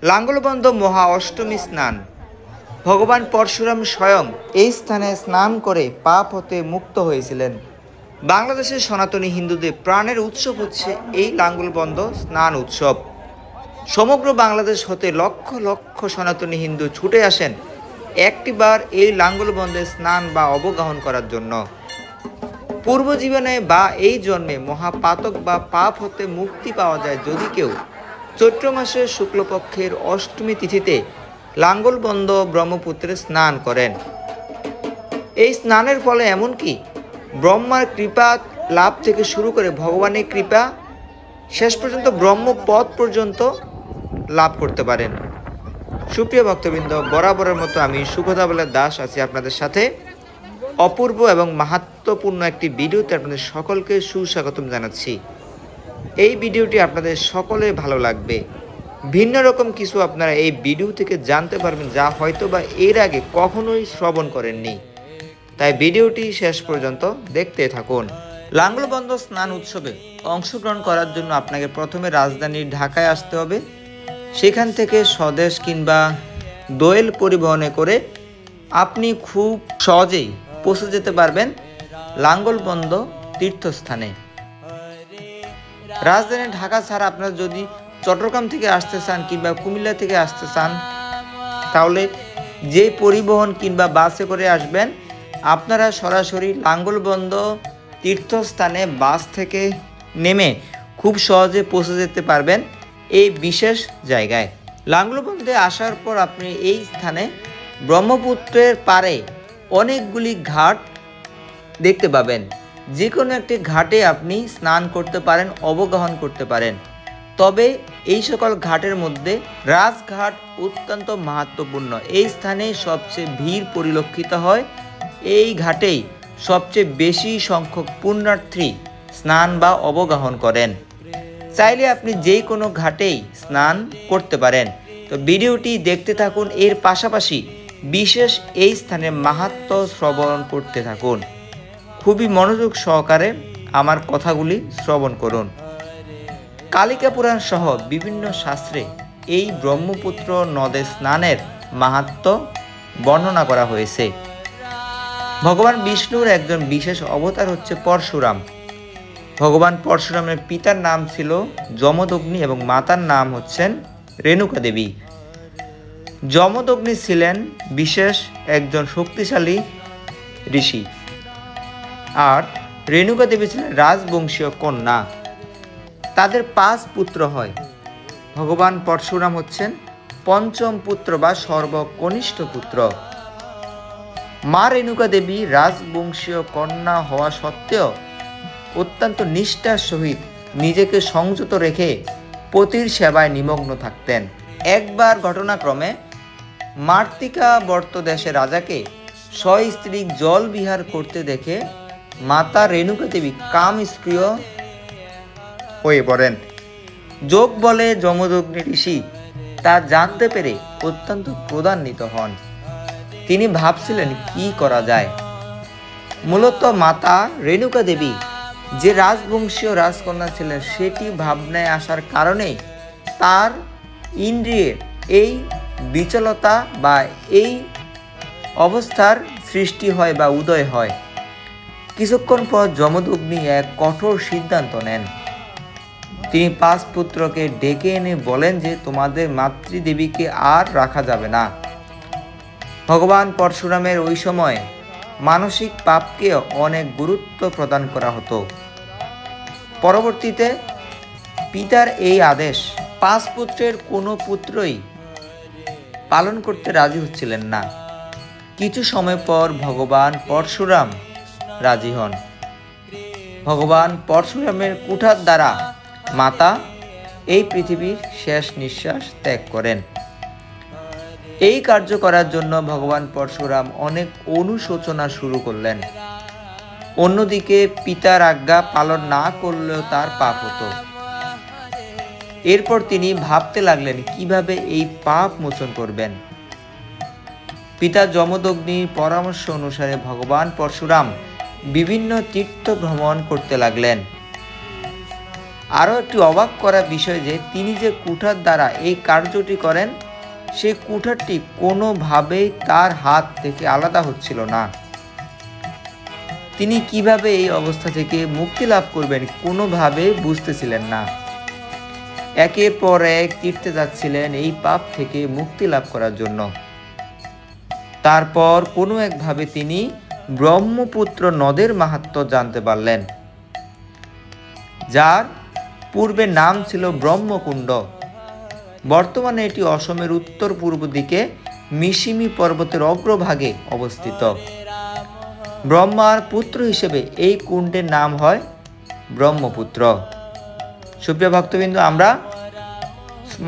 লাঙ্গলবন্ধ মহা অষ্টমী স্নান। ভগবান পরশুরাম স্বয়ং এই স্থানে স্নান করে পাপ হতে মুক্ত হয়েছিলেন। বাংলাদেশের সনাতনী হিন্দুদের প্রাণের উৎসব হচ্ছে এই লাঙ্গলবন্ধ স্নান উৎসব। সমগ্র বাংলাদেশ হতে লক্ষ লক্ষ সনাতনী হিন্দু ছুটে আসেন একটিবার এই লাঙ্গলবন্ধে স্নান বা অবগাহন করার জন্য। পূর্ব জীবনে বা এই জন্মে মহাপাতক বা পাপ হতে মুক্তি পাওয়া যায় যদি কেউ চৈত্র মাসের শুক্লপক্ষের অষ্টমী তিথিতে লাঙ্গলবন্ধ ব্রহ্মপুত্রে স্নান করেন। এই স্নানের ফলে এমনকি ব্রহ্মার কৃপা লাভ থেকে শুরু করে ভগবানের কৃপা শেষ পর্যন্ত ব্রহ্মপদ পর্যন্ত লাভ করতে পারেন। সুপ্রিয় ভক্তবৃন্দ, বরাবরের মতো আমি সুখদাবলা দাস আছি আপনাদের সাথে। অপূর্ব এবং মাহাত্ম্যপূর্ণ একটি ভিডিওতে আপনাদের সকলকে সুস্বাগতম জানাচ্ছি। এই ভিডিওটি আপনাদের সকলের ভালো লাগবে। ভিন্ন রকম কিছু আপনারা এই ভিডিও থেকে জানতে পারবেন যা হয়তো বা এর আগে কখনোই শ্রবণ করেননি। তাই ভিডিওটি শেষ পর্যন্ত দেখতে থাকুন। লাঙ্গলবন্ধ স্নান উৎসবে অংশগ্রহণ করার জন্য আপনাকে প্রথমে রাজধানী ঢাকায় আসতে হবে। সেখান থেকে স্বদেশ কিংবা দোয়েল পরিবহনে করে আপনি খুব সহজেই পৌঁছে যেতে পারবেন লাঙ্গলবন্ধ তীর্থস্থানে। রাজধানী ঢাকা ছাড়া আপনারা যদি চট্টগ্রাম থেকে আসতে চান কিংবা কুমিল্লা থেকে আসতে চান, তাহলে যে পরিবহন কিংবা বাসে করে আসবেন, আপনারা সরাসরি লাঙ্গলবন্ধ তীর্থস্থানে বাস থেকে নেমে খুব সহজে পৌঁছে যেতে পারবেন এই বিশেষ জায়গায়। লাঙ্গলবন্ধে আসার পর আপনি এই স্থানে ব্রহ্মপুত্রের পাড়ে অনেকগুলি ঘাট দেখতে পাবেন। যে কোনো একটি ঘাটে আপনি স্নান করতে পারেন, অবগাহন করতে পারেন। তবে এই সকল ঘাটের মধ্যে রাজঘাট অত্যন্ত মাহাত্ম্যপূর্ণ। এই স্থানে সবচেয়ে ভিড় পরিলক্ষিত হয়। এই ঘাটেই সবচেয়ে বেশি সংখ্যক পুণ্যার্থী স্নান বা অবগাহন করেন। চাইলে আপনি যে কোনো ঘাটেই স্নান করতে পারেন। তো ভিডিওটি দেখতে থাকুন, এর পাশাপাশি বিশেষ এই স্থানের মাহাত্ম্য শ্রবণ করতে থাকুন। খুবই মনোযোগ সহকারে আমার কথাগুলি শ্রবণ করুন। কালিকা পুরাণ সহ বিভিন্ন শাস্ত্রে এই ব্রহ্মপুত্র নদে স্নানের মাহাত্ম্য বর্ণনা করা হয়েছে। ভগবান বিষ্ণুর একজন বিশেষ অবতার হচ্ছে পরশুরাম। ভগবান পরশুরামের পিতার নাম ছিল যমদগ্নি এবং মাতার নাম হচ্ছেন রেণুকা দেবী। যমদগ্নি ছিলেন বিশেষ একজন শক্তিশালী ঋষি, আর রেণুকা দেবী ছিলেন রাজবংশীয় কন্যা। তাদের 5 পুত্র হয়। ভগবান পরশুরাম হচ্ছেন পঞ্চম পুত্র বা সর্বকনিষ্ঠ পুত্র। মা রেণুকা দেবী রাজবংশীয় কন্যা হওয়া সত্ত্বেও অত্যন্ত নিষ্ঠার সহিত নিজেকে সংযত রেখে পতির সেবায় নিমগ্ন থাকতেন। একবার ঘটনাক্রমে মার্তিকা দেশের রাজাকে সস্ত্রীক জল বিহার করতে দেখে মাতা রেণুকা দেবী কামস্প্রিয় হয়ে পড়েন। যোগ বলে যমদগ্নি ঋষি তা জানতে পেরে অত্যন্ত ক্রোধান্বিত হন। তিনি ভাবছিলেন কি করা যায়। মূলত মাতা রেণুকা দেবী যে রাজবংশীয় রাজকন্যা ছিলেন, সেটি ভাবনায় আসার কারণে তার ইন্দ্রিয়ের এই বিচলতা বা এই অবস্থার সৃষ্টি হয় বা উদয় হয়। কিছুক্ষণ পর যমদগ্নি এক কঠোর সিদ্ধান্ত নেন। তিনি 5 পুত্রকে ডেকে এনে বলেন যে তোমাদের মাতৃদেবীকে আর রাখা যাবে না। ভগবান পরশুরামের ওই সময় মানসিক পাপকে অনেক গুরুত্ব প্রদান করা হতো। পরবর্তীতে পিতার এই আদেশ 5 পুত্রের কোনো পুত্রই পালন করতে রাজি হচ্ছিলেন না। কিছু সময় পর ভগবান পরশুরাম রাজি হন। ভগবান পরশুরামের কুঠার দ্বারা মাতা এই পৃথিবীর শেষ নিঃশ্বাস ত্যাগ করেন। এই কার্য করার জন্য ভগবান পরশুরাম অনেক অনুশোচনা শুরু করলেন। অন্যদিকে পিতার আজ্ঞা পালন না করলেও তার পাপ হতো। এরপর তিনি ভাবতে লাগলেন কিভাবে এই পাপ মোচন করবেন। পিতা যমদগ্নির পরামর্শ অনুসারে ভগবান পরশুরাম বিভিন্ন তীর্থ ভ্রমণ করতে লাগলেন। আরও একটি অবাক করা বিষয় যে তিনি যে কুঠার দ্বারা এই কার্যটি করেন, সেই কুঠারটি কোনোভাবেই তার হাত থেকে আলাদা হচ্ছিল না। তিনি কিভাবে এই অবস্থা থেকে মুক্তি লাভ করবেন কোনোভাবে বুঝতেছিলেন না। একের পর এক তীর্থে যাচ্ছিলেন এই পাপ থেকে মুক্তি লাভ করার জন্য। তারপর কোনো একভাবে তিনি ব্রহ্মপুত্র নদের মাহাত্ম্য জানতে পারলেন, যার পূর্বে নাম ছিল ব্রহ্মকুণ্ড। বর্তমানে এটি অসমের উত্তর পূর্ব দিকে মিশিমি পর্বতের অগ্রভাগে অবস্থিত। ব্রহ্মার পুত্র হিসেবে এই কুণ্ডের নাম হয় ব্রহ্মপুত্র। সুপ্রিয় ভক্তবৃন্দ, আমরা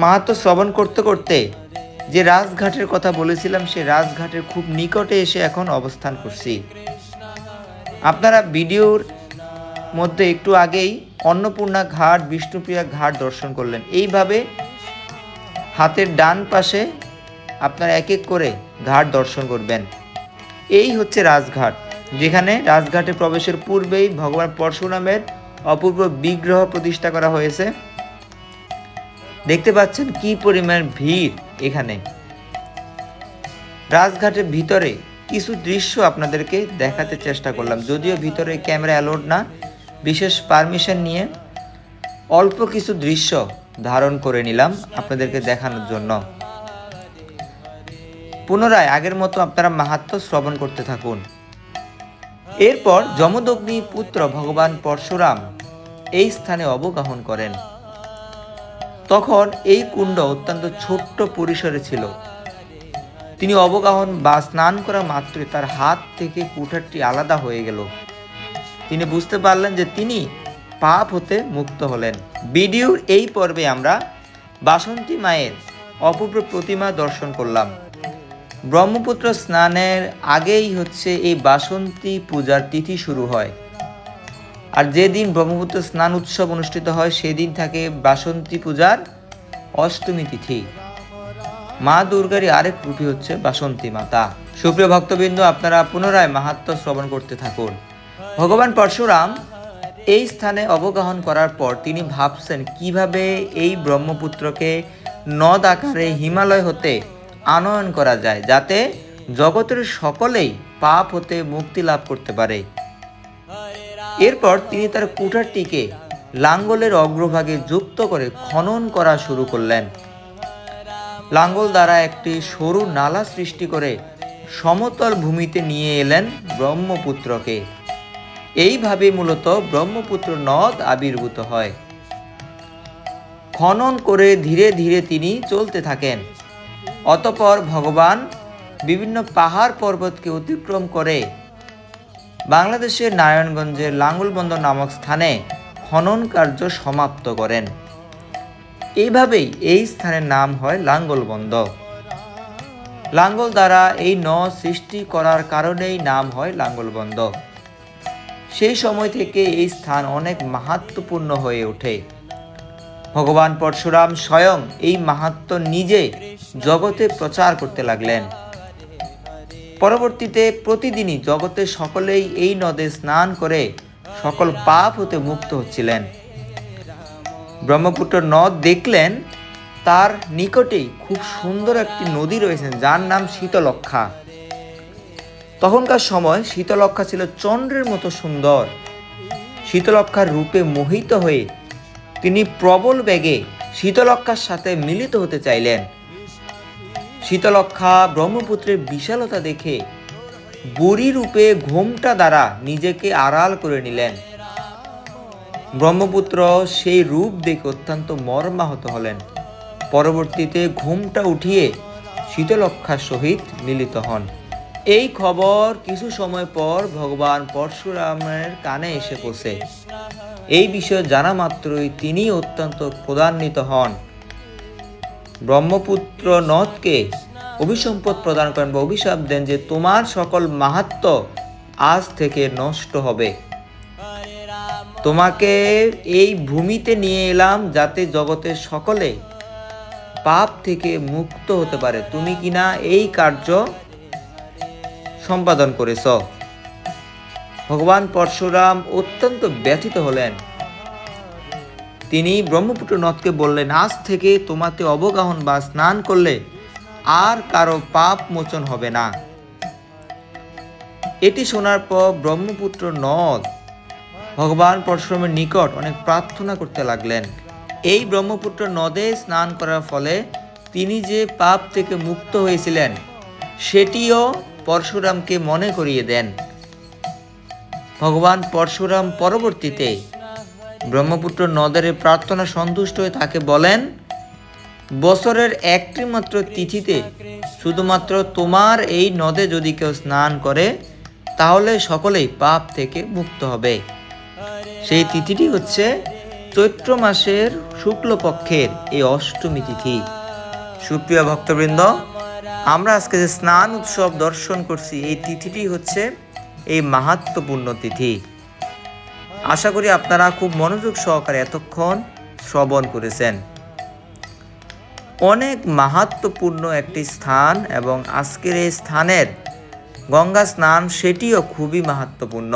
মাহাত্ম্য শ্রবণ করতে করতে যে রাজঘাটের কথা বলেছিলাম, সেই রাজঘাটের খুব নিকটে এসে এখন অবস্থান করছি। আপনারা ভিডিওর মধ্যে একটু আগেই অন্নপূর্ণা ঘাট, বিষ্ণুপ্রিয়া ঘাট দর্শন করলেন। এইভাবে হাতের ডান পাশে আপনারা এক এক করে ঘাট দর্শন করবেন। এই হচ্ছে রাজঘাট, যেখানে রাজঘাটে প্রবেশের পূর্বেই ভগবান পরশুরামের অপূর্ব বিগ্রহ প্রতিষ্ঠা করা হয়েছে। দেখতে পাচ্ছেন কি পরিমাণ ভিড় এখানে। রাজঘাটের ভিতরে কিছু দৃশ্য আপনাদেরকে দেখাতে চেষ্টা করলাম, যদিও ভিতরে ক্যামেরা অ্যালাউড না। বিশেষ পারমিশন নিয়ে অল্প কিছু দৃশ্য ধারণ করে নিলাম আপনাদেরকে দেখানোর জন্য। পুনরায় আগের মতো আপনারা মাহাত্ম্য শ্রবণ করতে থাকুন। এরপর যমদগ্নির পুত্র ভগবান পরশুরাম এই স্থানে অবগাহন করেন। তখন এই কুণ্ড অত্যন্ত ছোট্ট পরিসরে ছিল। তিনি অবগাহন বা স্নান করা মাত্রই তার হাত থেকে কুঠারটি আলাদা হয়ে গেল। তিনি বুঝতে পারলেন যে তিনি পাপ হতে মুক্ত হলেন। ভিডিওর এই পর্বে আমরা বাসন্তী মায়ের অপূর্ব প্রতিমা দর্শন করলাম। ব্রহ্মপুত্র স্নানের আগেই হচ্ছে এই বাসন্তী পূজার তিথি শুরু হয়। আর যেদিন ব্রহ্মপুত্র স্নান উৎসব অনুষ্ঠিত হয় সেদিন থাকে বাসন্তী পূজার অষ্টমী তিথি। মা দুর্গারই আরেক রূপী হচ্ছে বাসন্তী মাতা। সুপ্রিয় ভক্তবৃন্দ, আপনারা পুনরায় মাহাত্ম্য শ্রবণ করতে থাকুন। ভগবান পরশুরাম এই স্থানে অবগাহন করার পর তিনি ভাবছেন কিভাবে এই ব্রহ্মপুত্রকে নদ আকারে হিমালয় হতে আনয়ন করা যায়, যাতে জগতের সকলেই পাপ হতে মুক্তি লাভ করতে পারে। এরপর তিনি তার কুঠারটিকে লাঙ্গলের অগ্রভাগে যুক্ত করে খনন করা শুরু করলেন। লাঙ্গল দ্বারা একটি সরু নালা সৃষ্টি করে সমতল ভূমিতে নিয়ে এলেন ব্রহ্মপুত্রকে। এইভাবে মূলত ব্রহ্মপুত্র নদ আবির্ভূত হয়। খনন করে ধীরে ধীরে তিনি চলতে থাকেন। অতঃপর ভগবান বিভিন্ন পাহাড় পর্বতকে অতিক্রম করে বাংলাদেশের নারায়ণগঞ্জের লাঙ্গলবন্দর নামক স্থানে খনন কার্য সমাপ্ত করেন। এইভাবেই এই স্থানের নাম হয় লাঙ্গলবন্দ। লাঙ্গল দ্বারা এই নদ সৃষ্টি করার কারণেই নাম হয় লাঙ্গলবন্দ। সেই সময় থেকে এই স্থান অনেক মাহাত্ম্যপূর্ণ হয়ে ওঠে। ভগবান পরশুরাম স্বয়ং এই মাহাত্ম্য নিজে জগতে প্রচার করতে লাগলেন। পরবর্তীতে প্রতিদিনই জগতের সকলেই এই নদে স্নান করে সকল পাপ হতে মুক্ত হচ্ছিলেন। ব্রহ্মপুত্র নদ দেখলেন তার নিকটেই খুব সুন্দর একটি নদী রয়েছে, যার নাম শীতলক্ষা। তখনকার সময় শীতলক্ষা ছিল চন্দ্রের মতো সুন্দর। শীতলক্ষার রূপে মোহিত হয়ে তিনি প্রবল বেগে শীতলক্ষার সাথে মিলিত হতে চাইলেন। শীতলক্ষা ব্রহ্মপুত্রের বিশালতা দেখে বুড়ি রূপে ঘোমটা দ্বারা নিজেকে আড়াল করে নিলেন। ব্রহ্মপুত্র সেই রূপ দেখে অত্যন্ত মর্মাহত হলেন। পরবর্তীতে ঘোমটা উঠিয়ে শীতলক্ষার সহিত মিলিত হন। এই খবর কিছু সময় পর ভগবান পরশুরামের কানে এসে পৌঁছে। এই বিষয় জানা মাত্রই তিনি অত্যন্ত ক্রোধান্বিত হন। ব্রহ্মপুত্র নদকে অভিসম্পদ প্রদান করেন বা অভিশাপ দেন যে তোমার সকল মাহাত্ম্য আজ থেকে নষ্ট হবে। তোমাকে এই ভূমিতে নিয়ে এলাম যাতে জগতের সকলে পাপ থেকে মুক্ত হতে পারে। তুমি কিনা এই কার্য সম্পাদন করেছ। ভগবান পরশুরাম অত্যন্ত ব্যথিত হলেন। তিনি ব্রহ্মপুত্র নদকে বললেন, আজ থেকে তোমাতে অবগাহন বা স্নান করলে আর কারো পাপ মোচন হবে না। এটি শোনার পর ব্রহ্মপুত্র নদ ভগবান পরশুরামের নিকট অনেক প্রার্থনা করতে লাগলেন। এই ব্রহ্মপুত্র নদে স্নান করার ফলে তিনি যে পাপ থেকে মুক্ত হয়েছিলেন সেটিও পরশুরামকে মনে করিয়ে দেন। ভগবান পরশুরাম পরবর্তীতে ব্রহ্মপুত্র নদের প্রার্থনা সন্তুষ্ট হয়ে তাকে বলেন, বছরের একটি মাত্র তিথিতে শুধুমাত্র তোমার এই নদে যদি কেউ স্নান করে তাহলে সকলেই পাপ থেকে মুক্ত হবে। সেই তিথিটি হচ্ছে চৈত্র মাসের শুক্লপক্ষের এই অষ্টমী তিথি। সুপ্রিয় ভক্তবৃন্দ, আমরা আজকে যে স্নান উৎসব দর্শন করছি এই তিথিটি হচ্ছে এই মাহাত্ম্যপূর্ণ তিথি। আশা করি আপনারা খুব মনোযোগ সহকারে এতক্ষণ শ্রবণ করেছেন। অনেক মাহাত্ম্যপূর্ণ একটি স্থান এবং আজকের এই স্থানের গঙ্গা স্নান সেটিও খুবই মাহাত্ম্যপূর্ণ।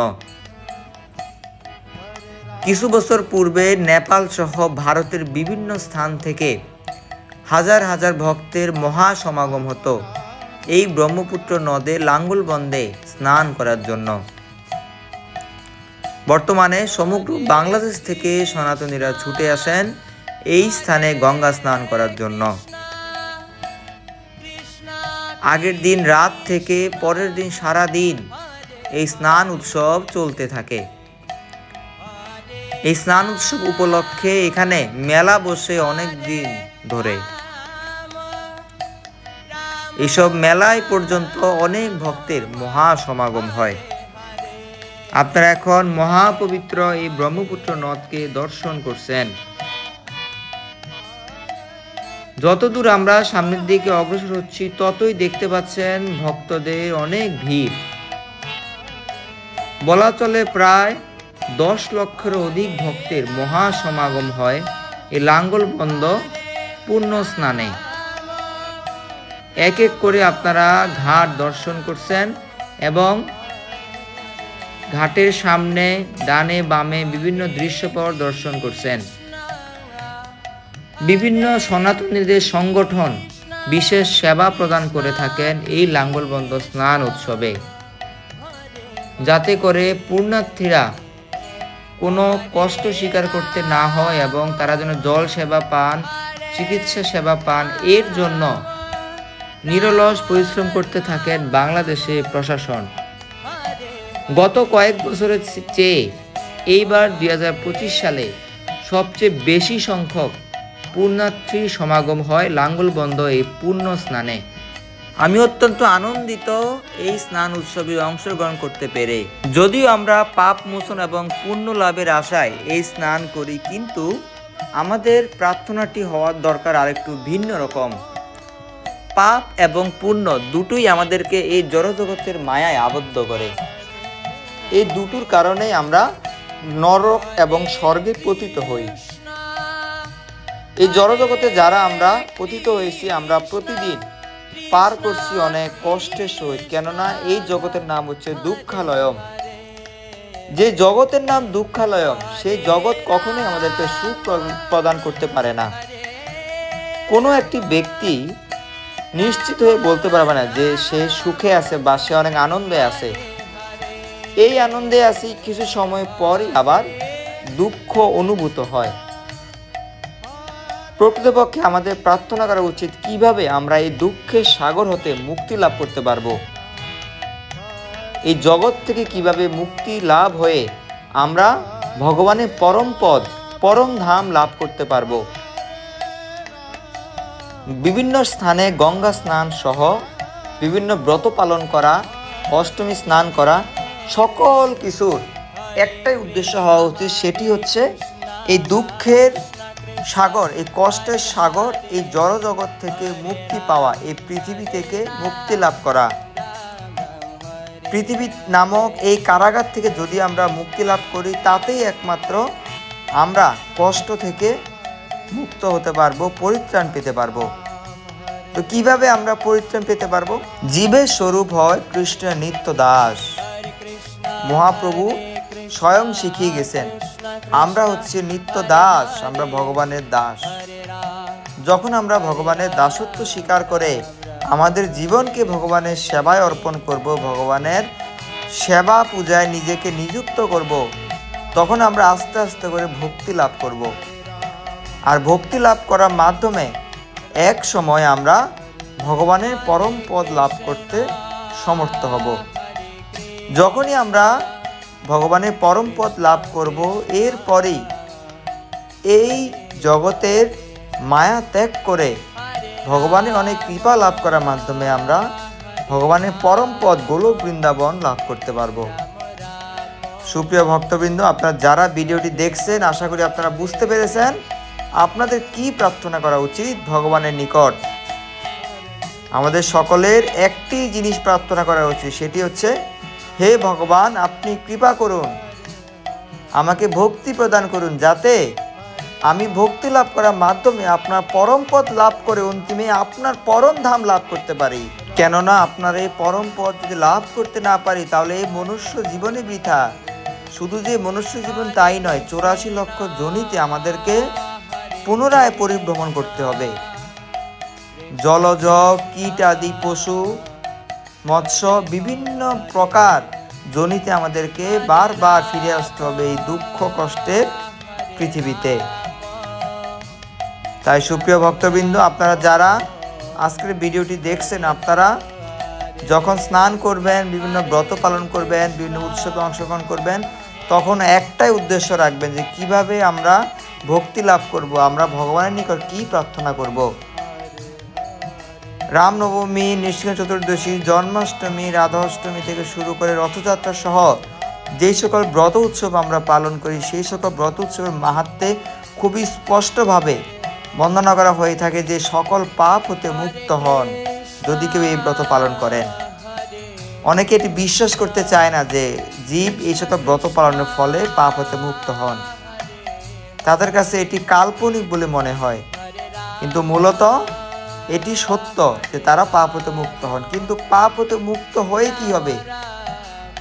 কিছু বছর পূর্বে নেপাল সহ ভারতের বিভিন্ন স্থান থেকে হাজার হাজার ভক্তের মহা সমাগম হতো এই ব্রহ্মপুত্র নদে লাঙ্গলবন্দে স্নান করার জন্য। বর্তমানে সমগ্র বাংলাদেশ থেকে সনাতনীরা ছুটে আসেন এই স্থানে গঙ্গা স্নান করার জন্য। আগের দিন রাত থেকে পরের দিন সারা দিন এই স্নান উৎসব চলতে থাকে। এই স্নান উৎসব উপলক্ষে এখানে মেলা বসে অনেক দিন ধরে। এইসব মেলায় পর্যন্ত অনেক ভক্তের মহা সমাগম হয়। আপনারা এখন মহাপবিত্র এই ব্রহ্মপুত্র নদকে দর্শন করছেন। যতদূর আমরা সামনের দিকে অগ্রসর হচ্ছি ততই দেখতে পাচ্ছেন ভক্তদের অনেক ভিড়। বলা চলে প্রায় 10 লক্ষের অধিক ভক্তের মহা সমাগম হয় এই লাঙ্গলবন্দ পূর্ণ স্নানে। এক এক করে আপনারা ঘাট দর্শন করছেন এবং ঘাটের সামনে ডানে বামে বিভিন্ন দৃশ্যপট দর্শন করছেন। বিভিন্ন সনাতনীদের সংগঠন বিশেষ সেবা প্রদান করে থাকেন এই লাঙ্গলবন্দ স্নান উৎসবে, যাতে করে পুণ্যার্থীরা কোনো কষ্ট স্বীকার করতে না হয় এবং তারা যেন জল সেবা পান, চিকিৎসা সেবা পান, এর জন্য নিরলস পরিশ্রম করতে থাকেন বাংলাদেশে প্রশাসন। গত কয়েক বছরের চেয়ে এইবার 2025 সালে সবচেয়ে বেশি সংখ্যক পুণ্যার্থী সমাগম হয় লাঙ্গলবন্দ এই পুণ্য স্নানে। আমি অত্যন্ত আনন্দিত এই স্নান উৎসবে অংশগ্রহণ করতে পেরে। যদিও আমরা পাপ মোচন এবং পুণ্য লাভের আশায় এই স্নান করি, কিন্তু আমাদের প্রার্থনাটি হওয়ার দরকার আরেকটু ভিন্ন রকম। পাপ এবং পুণ্য দুটোই আমাদেরকে এই জড়জগতের মায়ায় আবদ্ধ করে। এই দুটোর কারণে আমরা নরক এবং স্বর্গে পতিত হই। এই জড়জগতে যারা আমরা পতিত হয়েছি, আমরা প্রতিদিন পার করছি অনেক কষ্টের সহিত, কেননা এই জগতের নাম হচ্ছে দুঃখালয়ম। যে জগতের নাম দুঃখালয়ম, সেই জগৎ কখনোই আমাদেরকে সুখ প্রদান করতে পারে না। কোনো একটি ব্যক্তি নিশ্চিত হয়ে বলতে পারবে না যে সে সুখে আছে বা সে অনেক আনন্দে আছে। এই আনন্দে আছি কিছু সময় পরই আবার দুঃখ অনুভূত হয়। প্রকৃতপক্ষে আমাদের প্রার্থনা করা উচিত কিভাবে আমরা এই দুঃখের সাগর হতে মুক্তি লাভ করতে পারবো, এই জগৎ থেকে কিভাবে মুক্তি লাভ হয়ে আমরা ভগবানের পরম পদ পরম ধাম লাভ করতে পারবো। বিভিন্ন স্থানে গঙ্গা স্নান সহ বিভিন্ন ব্রত পালন করা, অষ্টমী স্নান করা, সকল কিছুর একটাই উদ্দেশ্য হওয়া উচিত, সেটি হচ্ছে এই দুঃখের সাগর, এই কষ্টের সাগর, এই জড়জগৎ থেকে মুক্তি পাওয়া, এই পৃথিবী থেকে মুক্তি লাভ করা। পৃথিবী নামক এই কারাগার থেকে যদি আমরা মুক্তি লাভ করি, তাতেই একমাত্র আমরা কষ্ট থেকে মুক্ত হতে পারবো, পরিত্রাণ পেতে পারবো। তো কিভাবে আমরা পরিত্রাণ পেতে পারবো? জীবের স্বরূপ হয় কৃষ্ণের নিত্য দাস। মহাপ্রভু স্বয়ং শিখিয়ে গেছেন আমরা হচ্ছে নিত্য দাস, আমরা ভগবানের দাস। যখন আমরা ভগবানের দাসত্ব স্বীকার করে আমাদের জীবনকে ভগবানের সেবায় অর্পণ করব, ভগবানের সেবা পূজায় নিজেকে নিযুক্ত করব, তখন আমরা আস্তে আস্তে করে ভক্তি লাভ করব। আর ভক্তি লাভ করার মাধ্যমে এক সময় আমরা ভগবানের পরম পদ লাভ করতে সমর্থ হব। যখনই আমরা ভগবানের পরম পদ লাভ করব, এরপরেই এই জগতের মায়া ত্যাগ করে ভগবানের অনেক কৃপা লাভ করার মাধ্যমে আমরা ভগবানের পরম পদ গোলক বৃন্দাবন লাভ করতে পারবো। সুপ্রিয় ভক্তবৃন্দ, আপনারা যারা ভিডিওটি দেখছেন, আশা করি আপনারা বুঝতে পেরেছেন আপনাদের কি প্রার্থনা করা উচিত ভগবানের নিকট। আমাদের সকলের একটি জিনিস প্রার্থনা করা উচিত, সেটি হচ্ছে, হে ভগবান, আপনি কৃপা করুন, আমাকে ভক্তি প্রদান করুন, যাতে আমি ভক্তি লাভ করার মাধ্যমে আপনার পরম পদ লাভ করে অন্তিমে আপনার পরম ধাম লাভ করতে পারি। কেননা আপনার এই পরম পদ যদি লাভ করতে না পারি, তাহলে এই মনুষ্য জীবনে বৃথা। শুধু যে মনুষ্য জীবন তাই নয়, 84 লক্ষ যোনিতে আমাদেরকে পুনরায় পরিভ্রমণ করতে হবে। জলজ, কীট আদি পশু, মৎস্য, বিভিন্ন প্রকার যোনিতে আমাদেরকে বারবার ফিরে আসতে হবে এই দুঃখ কষ্টের পৃথিবীতে। তাই সুপ্রিয় ভক্তবৃন্দ, আপনারা যারা আজকের ভিডিওটি দেখছেন, আপনারা যখন স্নান করবেন, বিভিন্ন ব্রত পালন করবেন, বিভিন্ন উৎসবে অংশগ্রহণ করবেন, তখন একটাই উদ্দেশ্য রাখবেন যে কিভাবে আমরা ভক্তি লাভ করব, আমরা ভগবানের নিকট কি প্রার্থনা করব। রামনবমী, নৃসিংহ চতুর্দশী, জন্মাষ্টমী, রাধাষ্টমী থেকে শুরু করে রথযাত্রা সহ যেই সকল ব্রত উৎসব আমরা পালন করি, সেই সকল ব্রত উৎসবের মাহাত্ম্যে খুবই স্পষ্টভাবে বর্ণনা করা হয়ে থাকে যে সকল পাপ হতে মুক্ত হন যদি কেউ এই ব্রত পালন করেন। অনেকে এটি বিশ্বাস করতে চায় না যে জীব এই সকল ব্রত পালনের ফলে পাপ হতে মুক্ত হন। তাদের কাছে এটি কাল্পনিক বলে মনে হয়, কিন্তু মূলত এটি সত্য যে তারা পাপ হতে মুক্ত হন। কিন্তু পাপ হতে মুক্ত হয়ে কি হবে?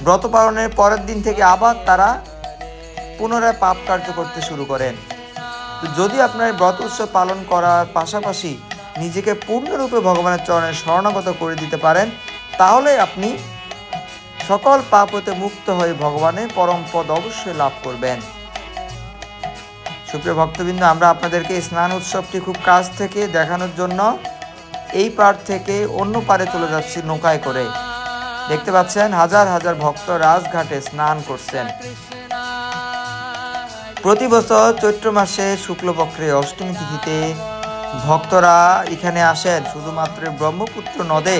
ব্রত পালনের পরের দিন থেকে আবার তারা পুনরায় পাপ কার্য করতে শুরু করেন। তো যদি আপনার ব্রত উৎসব পালন করার পাশাপাশি নিজেকে পূর্ণরূপে ভগবানের চরণে শরণাগত করে দিতে পারেন, তাহলে আপনি সকল পাপ হতে মুক্ত হয়ে ভগবানের পরম পদ অবশ্যই লাভ করবেন। সুপ্রিয় ভক্তবৃন্দ, আমরা আপনাদেরকে স্নান উৎসবটি খুব কাছ থেকে দেখানোর জন্য এই পার থেকে অন্য পারে চলে যাচ্ছি নৌকায় করে। দেখতে পাচ্ছেন হাজার হাজার ভক্ত রাজঘাটে স্নান করছেন। প্রতি বছর চৈত্র মাসে শুক্লপক্ষে অষ্টমী তিথিতে ভক্তরা এখানে আসেন শুধুমাত্র ব্রহ্মপুত্র নদে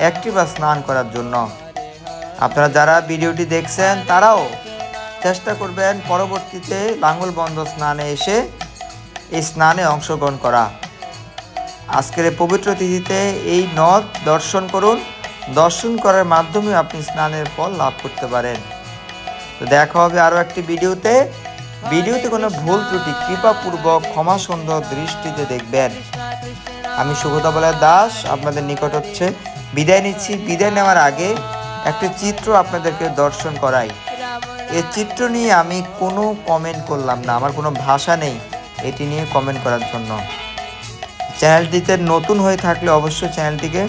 একটিবার স্নান করার জন্য। আপনারা যারা ভিডিওটি দেখছেন তারাও চেষ্টা করবেন পরবর্তীতে লাঙ্গলবন্ধ স্নানে এসে এই স্নানে অংশগ্রহণ করা। আজকের এই পবিত্র তিথিতে এই নদ দর্শন করুন, দর্শন করার মাধ্যমে আপনি স্নানের ফল লাভ করতে পারেন। তো দেখা হবে আরও একটি ভিডিওতে। ভিডিওতে কোনো ভুল ত্রুটি কৃপাপূর্বক ক্ষমা সুন্দর দৃষ্টিতে দেখবেন। আমি সুগতা বলার দাস আপনাদের নিকট হচ্ছে বিদায় নিচ্ছি। বিদায় নেওয়ার আগে একটি চিত্র আপনাদেরকে দর্শন করাই। এই চিত্র নিয়ে আমি কোনো কমেন্ট করলাম না, আমার কোনো ভাষা নেই এটি নিয়ে কমেন্ট করার জন্য। চ্যানেলটিতে নতুন হয়ে থাকলে অবশ্যই চ্যানেলটিকে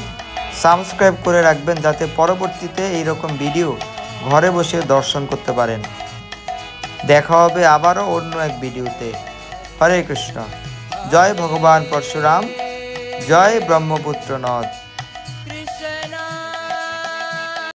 সাবস্ক্রাইব করে রাখবেন, যাতে পরবর্তীতে এইরকম ভিডিও ঘরে বসে দর্শন করতে পারেন। দেখা হবে আবারও অন্য এক ভিডিওতে। হরে কৃষ্ণ। জয় ভগবান পরশুরাম, জয় ব্রহ্মপুত্র নদ।